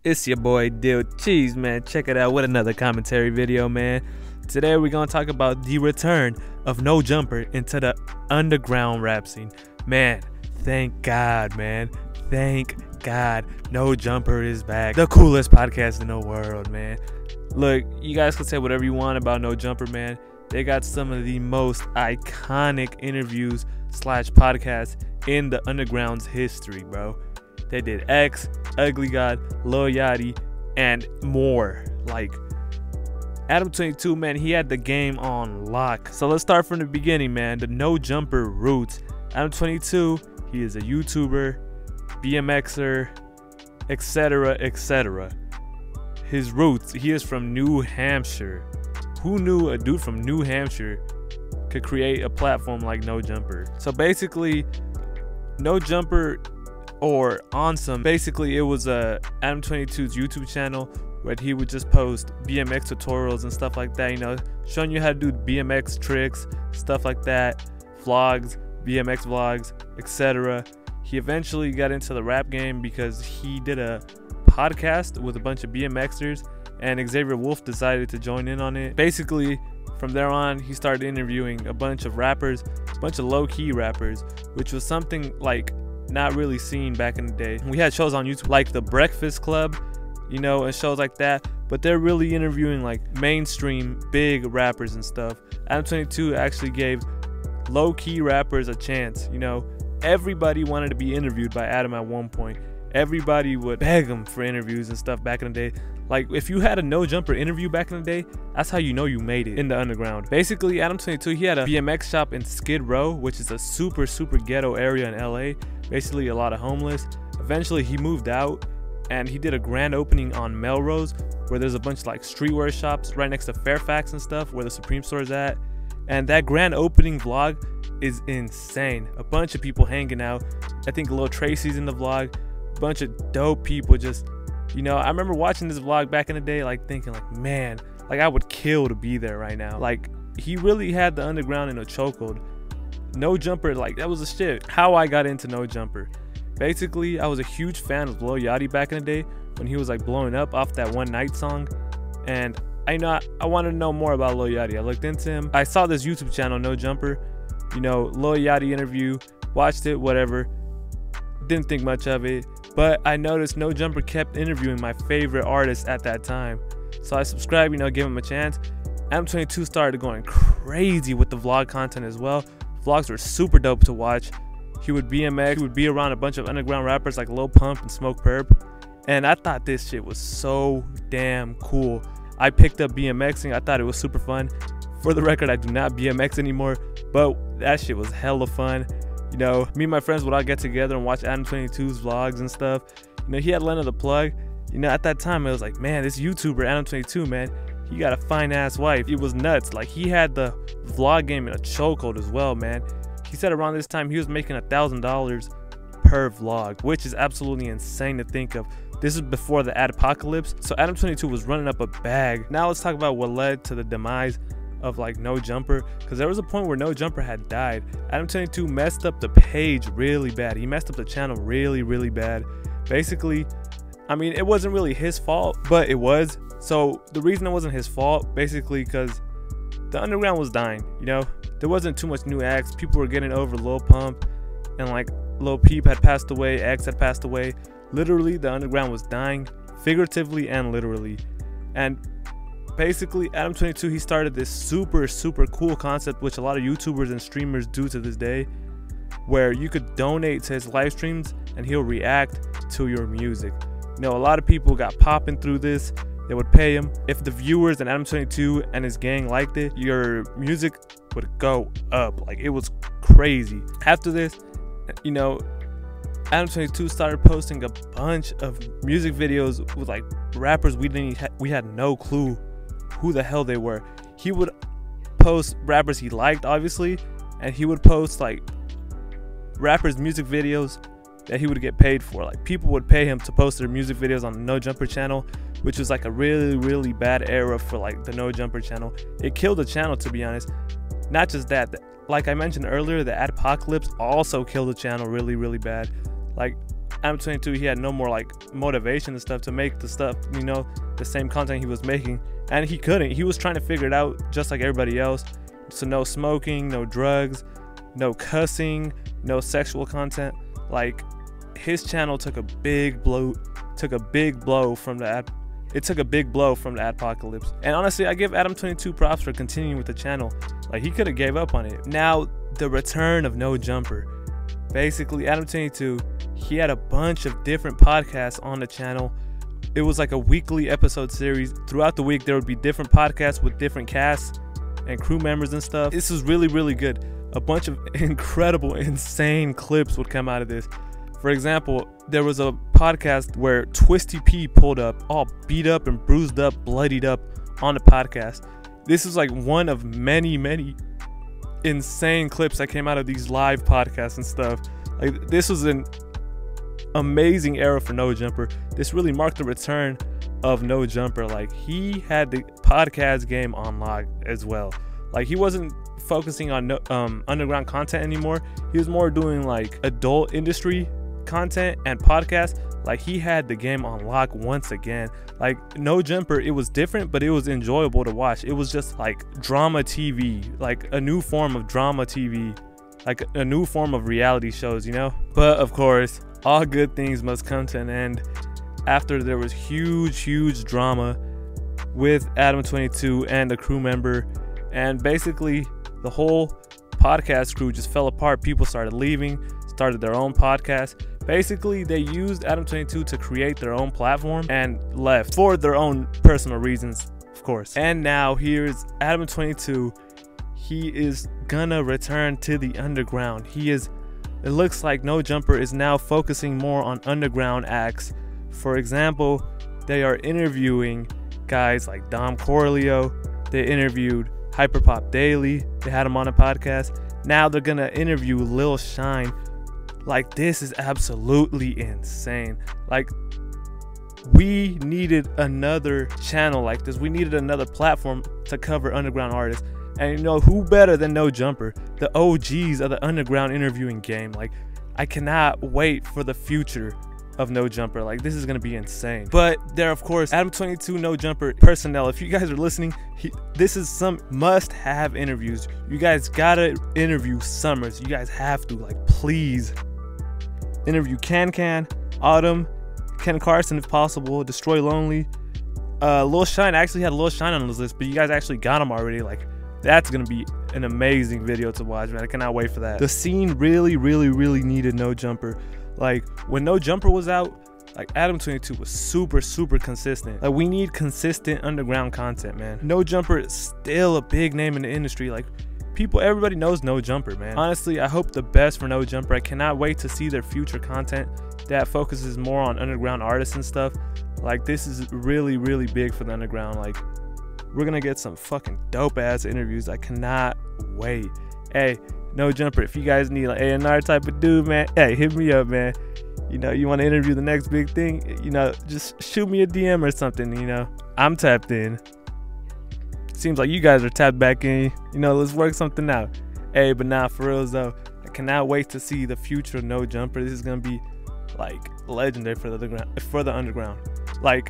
It's your boy Dill Cheese, man. Check it out with another commentary video, man. Today we're gonna talk about the return of No Jumper into the underground rap scene. Man, thank God, man. Thank God, No Jumper is back. The coolest podcast in the world, man. Look, you guys can say whatever you want about No Jumper, man. They got some of the most iconic interviews / podcasts in the underground's history, bro. They did X, Ugly God, Lil Yachty, and more. Like, Adam 22, man, he had the game on lock. So let's start from the beginning, man. The No Jumper roots. Adam 22, he is a YouTuber, BMXer, etc., etc. His roots, he is from New Hampshire. Who knew a dude from New Hampshire could create a platform like No Jumper? So basically, No Jumper, or Awesome, basically it was Adam 22's YouTube channel where he would just post BMX tutorials and stuff like that, you know, showing you how to do BMX tricks, stuff like that, vlogs, BMX vlogs, etc. He eventually got into the rap game because he did a podcast with a bunch of BMXers, and Xavier Wolf decided to join in on it. Basically, from there on, he started interviewing a bunch of rappers, a bunch of low-key rappers, which was something like not really seen back in the day. We had shows on YouTube like The Breakfast Club, you know, and shows like that, but they're really interviewing like mainstream big rappers and stuff. Adam 22 actually gave low-key rappers a chance, you know. Everybody wanted to be interviewed by Adam at one point. Everybody would beg him for interviews and stuff back in the day. Like, if you had a No Jumper interview back in the day, that's how you know you made it in the underground. Basically, Adam 22, he had a BMX shop in Skid Row, which is a super ghetto area in LA. Basically a lot of homeless. Eventually he moved out and he did a grand opening on Melrose, where there's a bunch of like streetwear shops right next to Fairfax and stuff, where the Supreme store is at. And that grand opening vlog is insane. A bunch of people hanging out. I think Lil Tracy's in the vlog. A bunch of dope people just, you know, I remember watching this vlog back in the day, like thinking like, man, like I would kill to be there right now. Like, he really had the underground in a chokehold. No Jumper, like, that was the shit. How I got into No Jumper. Basically, I was a huge fan of Lil Yachty back in the day when he was like blowing up off that One Night song. And I wanted to know more about Lil Yachty. I looked into him. I saw this YouTube channel, No Jumper. You know, Lil Yachty interview, watched it, whatever. Didn't think much of it. But I noticed No Jumper kept interviewing my favorite artists at that time. So I subscribed, you know, gave him a chance. Adam 22 started going crazy with the vlog content as well. Vlogs were super dope to watch. He would BMX, he would be around a bunch of underground rappers like Lil Pump and Smoke Perp. And I thought this shit was so damn cool. I picked up BMXing, I thought it was super fun. For the record, I do not BMX anymore, but that shit was hella fun. You know, me and my friends would all get together and watch Adam 22's vlogs and stuff. You know, he had Lena the Plug. You know, at that time, it was like, man, this YouTuber, Adam 22, man, he got a fine ass wife. It was nuts. Like, he had the vlog game in a chokehold as well, man. He said around this time he was making $1,000 per vlog, which is absolutely insane to think of. This is before the adpocalypse. So Adam 22 was running up a bag. Now let's talk about what led to the demise of like No Jumper, because there was a point where No Jumper had died. Adam 22 messed up the page really bad. He messed up the channel really bad. Basically, I mean, it wasn't really his fault, but it was. So the reason it wasn't his fault, basically, because the underground was dying, you know. There wasn't too much new acts. People were getting over Lil Pump, and like Lil Peep had passed away, X had passed away. Literally, the underground was dying, figuratively and literally. And basically, Adam 22, he started this super cool concept, which a lot of YouTubers and streamers do to this day, where you could donate to his live streams and he'll react to your music. You know, a lot of people got popping through this. They would pay him. If the viewers and Adam 22 and his gang liked it, your music would go up. Like, it was crazy. After this, you know, Adam 22 started posting a bunch of music videos with like rappers we had no clue who the hell they were. He would post rappers he liked, obviously, and he would post like rappers' music videos that he would get paid for. Like, people would pay him to post their music videos on the No Jumper channel, which was like a really bad era for like the No Jumper channel. It killed the channel, to be honest. Not just that, like I mentioned earlier, the adpocalypse also killed the channel really bad. Like, Adam 22, he had no more like motivation and stuff to make the stuff, you know, the same content he was making, and he couldn't. He was trying to figure it out just like everybody else. So no smoking, no drugs, no cussing, no sexual content. Like, his channel took a big blow from the apocalypse. And honestly, I give Adam 22 props for continuing with the channel. Like, he could have gave up on it. Now, the return of No Jumper. Basically, Adam 22, he had a bunch of different podcasts on the channel. It was like a weekly episode series. Throughout the week, there would be different podcasts with different casts and crew members and stuff. This was really, really good. A bunch of incredible, insane clips would come out of this. For example, there was a podcast where Twisty P pulled up, all beat up and bruised up, bloodied up on the podcast. This is like one of many, many insane clips that came out of these live podcasts and stuff. Like, this was an amazing era for No Jumper. This really marked the return of No Jumper. Like, he had the podcast game on lock as well. Like, he wasn't focusing on underground content anymore. He was more doing like adult industry content and podcasts. Like, he had the game on lock once again. Like, No Jumper, it was different, but it was enjoyable to watch. It was just like drama TV, like a new form of drama TV, like a new form of reality shows, you know. But of course, all good things must come to an end. After there was huge drama with Adam 22 and a crew member, and basically the whole podcast crew just fell apart. People started leaving, started their own podcast. Basically, they used Adam 22 to create their own platform and left for their own personal reasons, of course. And now here's Adam 22. He is gonna return to the underground. It looks like No Jumper is now focusing more on underground acts. For example, they are interviewing guys like Dom Corleo. They interviewed Hyperpop Daily. They had him on a podcast. Now they're gonna interview Lil Shine. Like, this is absolutely insane. Like, we needed another channel like this. We needed another platform to cover underground artists. And you know, who better than No Jumper, the OGs of the underground interviewing game. Like, I cannot wait for the future of No Jumper. Like, this is gonna be insane. But there, of course, Adam 22 No Jumper personnel, if you guys are listening, this is some must-have interviews. You guys gotta interview Summers. You guys have to, like, please interview Can, Autumn, Ken Carson if possible, Destroy Lonely. Lil Shine, I actually had Lil Shine on this list, but you guys actually got him already. Like, that's gonna be an amazing video to watch, man. I cannot wait for that. The scene really needed No Jumper. Like, when No Jumper was out, like, Adam 22 was super consistent. Like, we need consistent underground content, man. No Jumper is still a big name in the industry. Like, everybody knows No Jumper, man. Honestly, I hope the best for No Jumper. I cannot wait to see their future content that focuses more on underground artists and stuff. Like, this is really big for the underground. Like, we're gonna get some fucking dope ass interviews. I cannot wait. Hey, No Jumper, if you guys need like A&R type of dude, man, hey, hit me up, man. You know, you want to interview the next big thing, you know, just shoot me a DM or something. You know, I'm tapped in. Seems like you guys are tapped back in. You know, let's work something out. Hey, but nah, for real though, I cannot wait to see the future of No Jumper. This is gonna be like legendary for the underground. Like,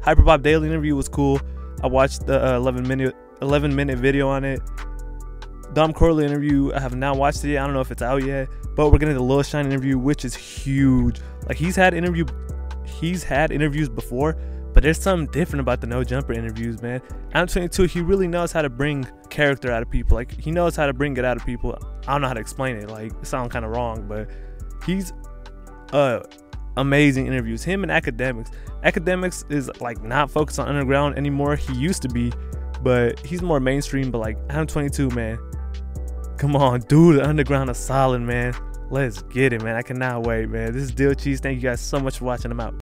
Hyperpop Daily interview was cool. I watched the 11 minute video on it. Dom Corley interview, I have not watched it yet. I don't know if it's out yet, but we're getting the Lil Shine interview, which is huge. Like, he's had interviews before, but there's something different about the No Jumper interviews, man. Adam 22, he really knows how to bring character out of people. Like, he knows how to bring it out of people. I don't know how to explain it. Like, it sounds kind of wrong, but he's amazing interviews. Him and Academics is like not focused on underground anymore. He used to be, but he's more mainstream. But like, Adam 22, man, come on, dude, the underground is solid, man. Let's get it, man. I cannot wait, man. This is Dill Cheese. Thank you guys so much for watching. I'm out.